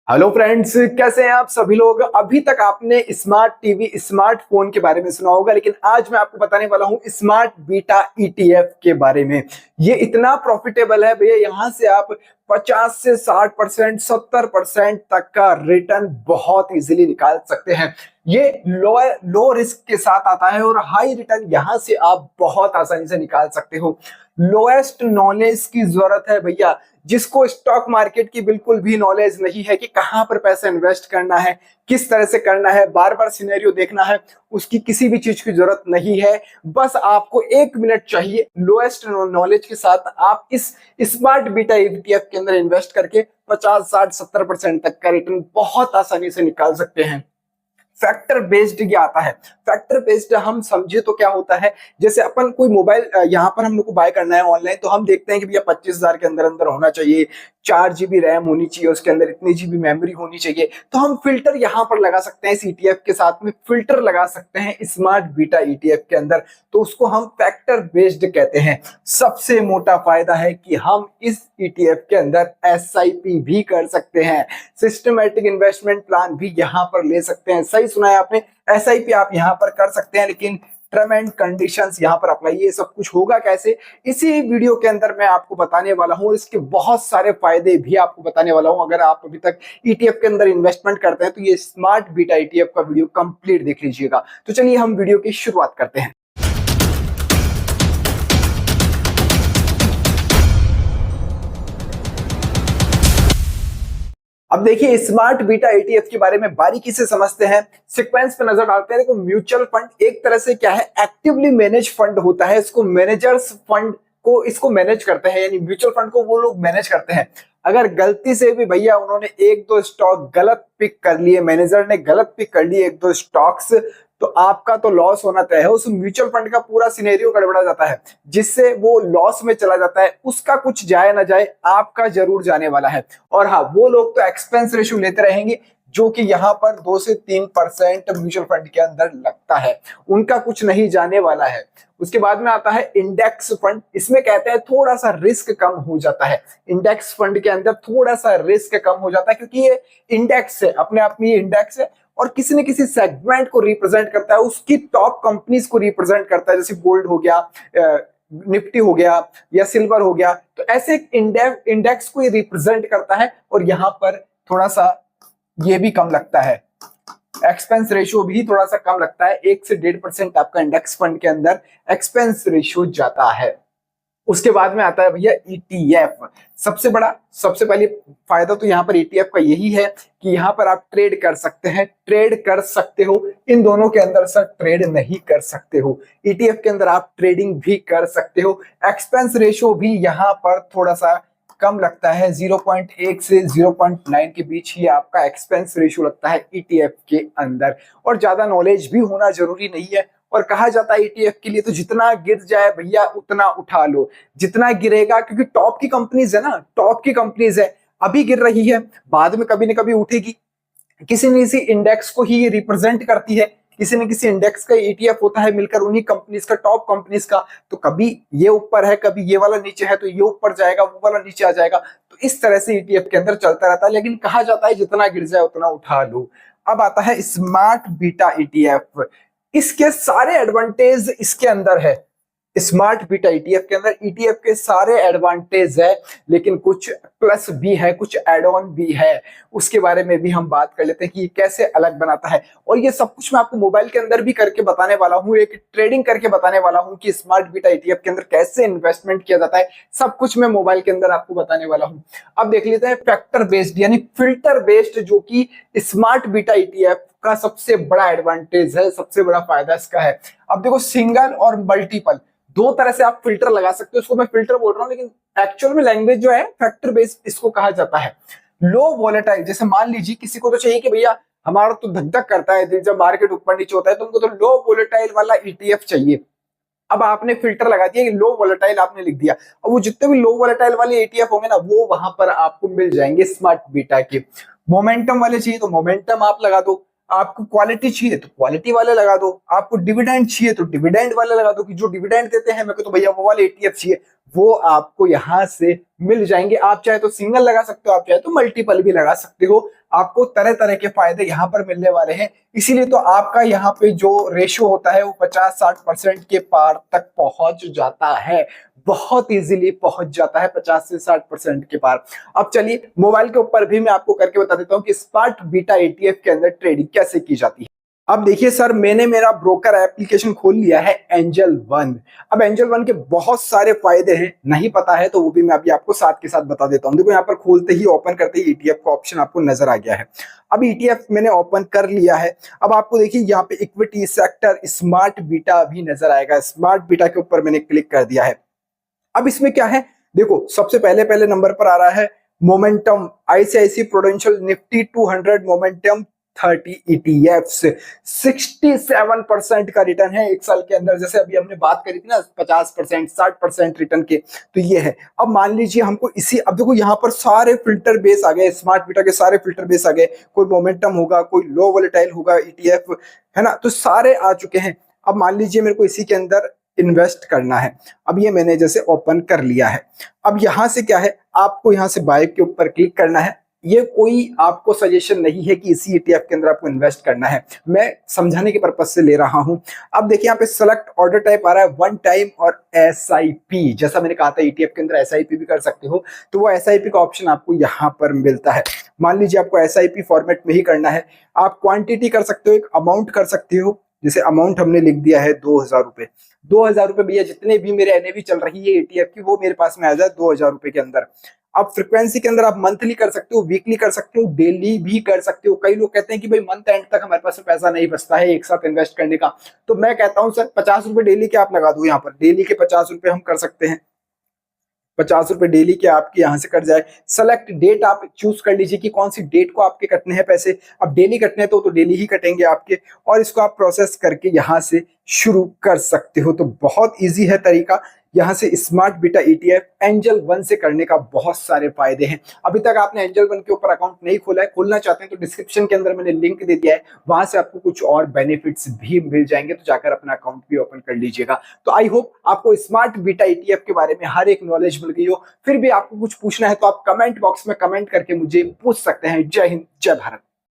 Hello friends, कैसे हैं आप सभी लोग। अभी तक आपने स्मार्ट टीवी स्मार्टफोन के बारे में सुना होगा, लेकिन आज मैं आपको बताने वाला हूं स्मार्ट बीटा ईटीएफ के बारे में। ये इतना प्रॉफिटेबल है भैया, यहां से आप 50 से 60%, 70% तक का रिटर्न बहुत इजीली निकाल सकते हैं। ये लो रिस्क के साथ आता है और हाई रिटर्न यहां से आप बहुत आसानी से निकाल सकते हो। लोएस्ट नॉलेज की जरूरत है भैया, जिसको स्टॉक मार्केट की बिल्कुल भी नॉलेज नहीं है कि कहां पर पैसा इन्वेस्ट करना है, किस तरह से करना है, बार बार सिनेरियो देखना है, उसकी किसी भी चीज की जरूरत नहीं है। बस आपको 1 मिनट चाहिए। लोएस्ट नॉलेज के साथ आप इस स्मार्ट बीटा ईटीएफ के अंदर इन्वेस्ट करके 50, 60, 70% तक का रिटर्न बहुत आसानी से निकाल सकते हैं। फैक्टर बेस्ड ये आता है। फैक्टर बेस्ड हम समझे तो क्या होता है, जैसे अपन कोई मोबाइल यहाँ पर हम लोग को बाय करना है ऑनलाइन, तो हम देखते हैं कि भैया 25,000 के अंदर अंदर होना चाहिए, 4 GB रैम होनी चाहिए, उसके अंदर इतनी GB मेमोरी होनी चाहिए। तो हम फिल्टर यहाँ पर लगा सकते हैं, इस ईटीएफ के साथ में फिल्टर लगा सकते हैं स्मार्ट बीटा ईटीएफ के अंदर। तो उसको हम फैक्टर बेस्ड कहते हैं। सबसे मोटा फायदा है कि हम इस ईटीएफ के अंदर एसआईपी भी कर सकते हैं, सिस्टमैटिक इन्वेस्टमेंट प्लान भी यहाँ पर ले सकते हैं। सही सुना है आपने, एसआईपी आप यहाँ पर कर सकते हैं, लेकिन टर्म एंड कंडीशंस यहाँ पर अप्लाई। ये सब कुछ होगा कैसे, इसी वीडियो के अंदर मैं आपको बताने वाला हूँ। इसके बहुत सारे फायदे भी आपको बताने वाला हूँ। अगर आप अभी तक ईटीएफ के अंदर इन्वेस्टमेंट करते हैं तो ये स्मार्ट बीटा ईटीएफ का वीडियो कंप्लीट देख लीजिएगा। तो चलिए हम वीडियो की शुरुआत करते हैं। अब देखिए स्मार्ट बीटा ईटीएफ के बारे में बारीकी से समझते हैं, सीक्वेंस पे नजर डालते हैं। देखो, म्यूचुअल फंड एक तरह से क्या है, एक्टिवली मैनेज फंड होता है। इसको मैनेजर्स फंड को इसको मैनेज करते हैं, यानी म्यूचुअल फंड को वो लोग मैनेज करते हैं। अगर गलती से भी भैया उन्होंने एक दो स्टॉक गलत पिक कर लिए, मैनेजर ने गलत पिक कर लिए एक दो स्टॉक्स, तो आपका तो लॉस होना तय है। उस म्यूचुअल फंड का पूरा सिनेरियो गड़बड़ा जाता है, जिससे वो लॉस में चला जाता है। उसका कुछ जाए ना जाए, आपका जरूर जाने वाला है। और हाँ, वो लोग तो एक्सपेंस रेशियो लेते रहेंगे, जो कि यहाँ पर 2 से 3% म्यूचुअल फंड के अंदर लगता है। उनका कुछ नहीं जाने वाला है। उसके बाद में आता है इंडेक्स फंड। इसमें कहते हैं थोड़ा सा रिस्क कम हो जाता है। इंडेक्स फंड के अंदर थोड़ा सा रिस्क कम हो जाता है, क्योंकि ये इंडेक्स है, अपने आप में ये इंडेक्स है और किसी न किसी सेगमेंट को रिप्रेजेंट करता है, उसकी टॉप कंपनीज को रिप्रेजेंट करता है। जैसे गोल्ड हो गया, निफ्टी हो गया या सिल्वर हो गया, तो ऐसे इंडेक्स को ये रिप्रेजेंट करता है। और यहाँ पर थोड़ा सा ये भी कम लगता है, एक्सपेंस रेशियो भी थोड़ा सा कम लगता है। 1 से 1.5% आपका इंडेक्स फंड के अंदर एक्सपेंस रेशियो जाता है। उसके बाद में आता है भैया ईटीएफ। सबसे पहले फायदा तो यहाँ पर ईटीएफ का यही है कि यहाँ पर आप ट्रेड कर सकते हैं, ट्रेड कर सकते हो। इन दोनों के अंदर सर ट्रेड नहीं कर सकते हो। ईटीएफ के अंदर आप ट्रेडिंग भी कर सकते हो। एक्सपेंस रेशियो भी यहाँ पर थोड़ा सा कम लगता है, 0.1 से 0.9 के बीच ही आपका एक्सपेंस रेशियो लगता है ईटीएफ के अंदर। और ज्यादा नॉलेज भी होना जरूरी नहीं है। और कहा जाता है ईटीएफ के लिए तो जितना गिर जाए भैया उतना उठा लो, जितना गिरेगा, क्योंकि टॉप की कंपनीज है ना, टॉप की कंपनीज है, अभी गिर रही है, बाद में कभी न कभी उठेगी। किसी न किसी इंडेक्स को ही ये रिप्रेजेंट करती है, किसी न किसी इंडेक्स का ईटीएफ होता है मिलकर उन्हीं कंपनीज का, टॉप कंपनीज का। तो कभी ये ऊपर है, कभी ये वाला नीचे है, तो ये ऊपर जाएगा, वो वाला नीचे आ जाएगा। तो इस तरह से ईटीएफ के अंदर चलता रहता है। लेकिन कहा जाता है जितना गिर जाए उतना उठा लो। अब आता है स्मार्ट बीटा ईटीएफ। इसके सारे एडवांटेज इसके अंदर है। स्मार्ट बीटा ईटीएफ के अंदर ईटीएफ के सारे एडवांटेज है, लेकिन कुछ प्लस भी है, कुछ एड ऑन भी है। उसके बारे में भी हम बात कर लेते हैं कि ये कैसे अलग बनाता है। और ये सब कुछ मैं आपको मोबाइल के अंदर भी करके बताने वाला हूँ, एक ट्रेडिंग करके बताने वाला हूँ कि स्मार्ट बीटा ईटीएफ के अंदर कैसे इन्वेस्टमेंट किया जाता है। सब कुछ मैं मोबाइल के अंदर आपको बताने वाला हूँ। अब देख लेते हैं फैक्टर बेस्ड यानी फिल्टर बेस्ड, जो कि स्मार्ट बीटा ईटीएफ का सबसे बड़ा एडवांटेज है, सबसे बड़ा फायदा इसका है। अब देखो, सिंगल और मल्टीपल दो तरह से आप फिल्टर लगा सकते हो। उसको मैं फिल्टर बोल रहा हूं, लेकिन एक्चुअल में लैंग्वेज जो है फैक्टर बेस्ड इसको कहा जाता है। लो वोलेटाइल, जैसे मान लीजिए किसी को तो चाहिए कि भैया हमारा तो धक धक करता है जब मार्केट ऊपर नीचे होता है, तुमको तो लो वोलेटाइल वाला ईटीएफ चाहिए। अब आपने फिल्टर लगा दिया कि लो वोलेटाइल आपने लिख दिया, और वो जितने भी लो वोलेटाइल वाले ईटीएफ होंगे ना, वो वहां पर आपको मिल जाएंगे स्मार्ट बीटा के। मोमेंटम वाले चाहिए तो मोमेंटम आप लगा दो। आपको क्वालिटी चाहिए तो क्वालिटी वाले लगा दो, आपको डिविडेंड चाहिए तो डिविडेंड वाले लगा दो कि जो डिविडेंड देते हैं, मेरे को तो भैया वो वाले ETF चाहिए, वो आपको यहाँ से मिल जाएंगे। आप चाहे तो सिंगल लगा सकते हो, आप चाहे तो मल्टीपल भी लगा सकते हो, आपको तरह तरह के फायदे यहाँ पर मिलने वाले हैं। इसीलिए तो आपका यहाँ पे जो रेशियो होता है वो 50-60% के पार तक पहुंच जाता है, बहुत इजीली पहुंच जाता है 50 से 60% के पार। अब चलिए मोबाइल के ऊपर भी मैं आपको करके बता देता हूँ कि स्मार्ट बीटा ETF के अंदर ट्रेडिंग कैसे की जाती है। अब देखिए सर, मैंने मेरा ब्रोकर एप्लीकेशन खोल लिया है एंजल वन। अब एंजल वन के बहुत सारे फायदे हैं, नहीं पता है तो वो भी मैं अभी आपको साथ के साथ बता देता हूं। देखो यहाँ पर खोलते ही ओपन करते ही ETF का ऑप्शन आपको नजर आ गया है। अब ETF मैंने ओपन कर लिया है। अब आपको देखिए यहाँ पे इक्विटी सेक्टर स्मार्ट बीटा भी नजर आएगा। स्मार्ट बीटा के ऊपर मैंने क्लिक कर दिया है। अब इसमें क्या है, देखो सबसे पहले नंबर पर आ रहा है momentum ICICI Prudential Nifty 200 momentum 30 ETFs। 67% का रिटर्न है एक साल के अंदर। जैसे अभी हमने बात करी थी ना 50% 60% रिटर्न के, तो ये है। अब मान लीजिए हमको इसी, अब देखो यहाँ पर सारे फिल्टर बेस आ गए, स्मार्ट बीटा के सारे फिल्टर बेस आ गए। कोई मोमेंटम होगा, कोई लो वोलेटाइल होगा ETF, है ना, तो सारे आ चुके हैं। अब मान लीजिए मेरे को इसी के अंदर इन्वेस्ट करना है। अब ये मैंने जैसे ओपन कर लिया है। अब यहां से क्या है, आपको यहां से बाय के ऊपर क्लिक करना है। ये कोई आपको सजेशन नहीं है कि इसी ETF के अंदर आपको इन्वेस्ट करना है, मैं समझाने के पर्पज से ले रहा हूं। अब देखिए यहाँ पे सेलेक्ट ऑर्डर टाइप आ रहा है, वन टाइम और SIP। जैसा मैंने कहा था ETF के अंदर SIP भी कर सकते हो, तो वो SIP का ऑप्शन आपको यहाँ पर मिलता है। मान लीजिए आपको SIP फॉर्मेट में ही करना है। आप क्वांटिटी कर सकते हो, एक अमाउंट कर सकते हो। जैसे अमाउंट हमने लिख दिया है 2000 रुपए। 2000 रुपए भैया, जितने भी मेरे NAV चल रही है ETF की, वो मेरे पास में आ जाए 2000 रुपए के अंदर। अब फ्रीक्वेंसी के अंदर आप मंथली कर सकते हो, वीकली कर सकते हो, डेली भी कर सकते हो। कई लोग कहते हैं कि भाई मंथ एंड तक हमारे पास में पैसा नहीं बचता है एक साथ इन्वेस्ट करने का, तो मैं कहता हूं सर 50 रुपए डेली के आप लगा दो। यहाँ पर डेली के 50 रुपए हम कर सकते हैं। 50 रुपए डेली के आपके यहाँ से कट जाए। सेलेक्ट डेट आप चूज कर लीजिए कि कौन सी डेट को आपके कटने हैं पैसे। अब डेली कटने हैं तो डेली ही कटेंगे आपके, और इसको आप प्रोसेस करके यहाँ से शुरू कर सकते हो। तो बहुत इजी है तरीका। यहाँ से smart beta ETF angel one से करने का बहुत सारे फायदे हैं। अभी तक आपने एंजल वन के ऊपर अकाउंट नहीं खोला है, खोलना चाहते हैं तो डिस्क्रिप्शन के अंदर मैंने लिंक दे दिया है, वहां से आपको कुछ और बेनिफिट्स भी मिल जाएंगे, तो जाकर अपना अकाउंट भी ओपन कर लीजिएगा। तो आई होप आपको स्मार्ट बीटा ETF के बारे में हर एक नॉलेज मिल गई हो। फिर भी आपको कुछ पूछना है तो आप कमेंट बॉक्स में कमेंट करके मुझे पूछ सकते हैं। जय हिंद, जय भारत।